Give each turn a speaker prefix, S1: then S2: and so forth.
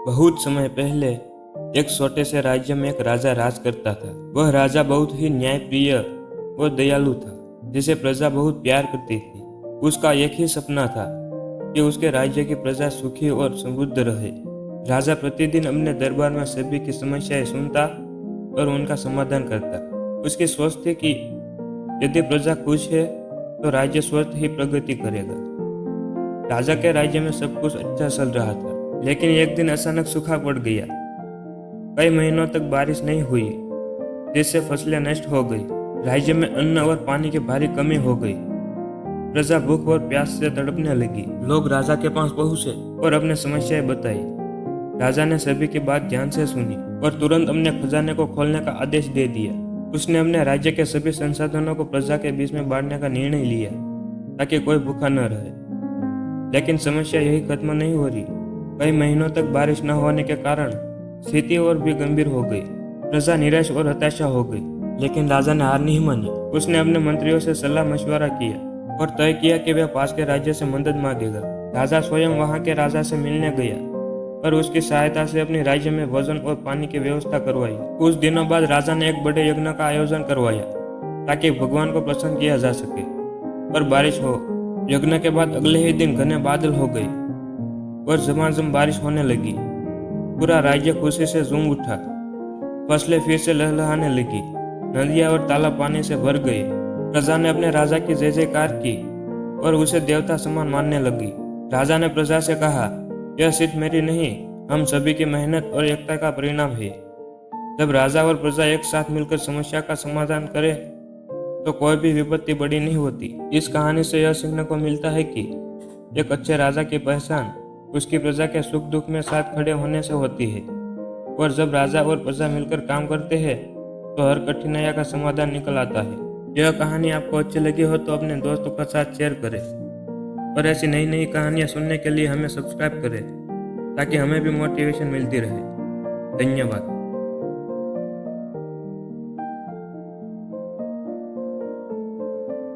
S1: बहुत समय पहले एक छोटे से राज्य में एक राजा राज करता था। वह राजा बहुत ही न्यायप्रिय और दयालु था, जिसे प्रजा बहुत प्यार करती थी। उसका एक ही सपना था कि उसके राज्य की प्रजा सुखी और समृद्ध रहे। राजा प्रतिदिन अपने दरबार में सभी की समस्याएं सुनता और उनका समाधान करता। उसकी सोच थी कि यदि प्रजा खुश है तो राज्य स्वतः ही प्रगति करेगा। राजा के राज्य में सब कुछ अच्छा चल रहा था, लेकिन एक दिन अचानक सूखा पड़ गया। कई महीनों तक बारिश नहीं हुई, जिससे फसलें नष्ट हो गई। राज्य में अन्न और पानी की भारी कमी हो गई। प्रजा भूख और प्यास से तड़पने लगी। लोग राजा के पास पहुंचे और अपने समस्याएं बताई। राजा ने सभी की बात ध्यान से सुनी और तुरंत अपने खजाने को खोलने का आदेश दे दिया। उसने अपने राज्य के सभी संसाधनों को प्रजा के बीच में बांटने का निर्णय लिया, ताकि कोई भूखा न रहे। लेकिन समस्या यही खत्म नहीं हो रही। कई महीनों तक बारिश न होने के कारण स्थिति और भी गंभीर हो गई। प्रजा निराश और हताशा हो गई, लेकिन राजा ने हार नहीं मानी। उसने अपने मंत्रियों से सलाह मशवरा किया और तय किया कि वह पास के राज्य से मदद मांगेगा। राजा स्वयं वहां के राजा से मिलने गया और उसकी सहायता से अपने राज्य में भोजन और पानी की व्यवस्था करवाई। कुछ दिनों बाद राजा ने एक बड़े यज्ञ का आयोजन करवाया, ताकि भगवान को प्रसन्न किया जा सके और बारिश हो। यज्ञ के बाद अगले ही दिन घने बादल हो गए और झमाझम बारिश होने लगी। पूरा राज्य खुशी से झूम उठा। फसलें फिर से लहलहाने लगी। नदियां और तालाब पानी से भर गए। प्रजा ने अपने राजा की जय जयकार की और उसे देवता समान मानने लगी। राजा ने प्रजा से कहा, यह सिर्फ मेरी नहीं, हम सभी की मेहनत और एकता का परिणाम है। जब राजा और प्रजा एक साथ मिलकर समस्या का समाधान करे तो कोई भी विपत्ति बड़ी नहीं होती। इस कहानी से यह सीखने को मिलता है कि एक अच्छे राजा की पहचान उसकी प्रजा के सुख दुख में साथ खड़े होने से होती है, और जब राजा और प्रजा मिलकर काम करते हैं तो हर कठिनाई का समाधान निकल आता है। यह कहानी आपको अच्छी लगी हो तो अपने दोस्तों के साथ शेयर करें और ऐसी नई नई कहानियाँ सुनने के लिए हमें सब्सक्राइब करें, ताकि हमें भी मोटिवेशन मिलती रहे। धन्यवाद।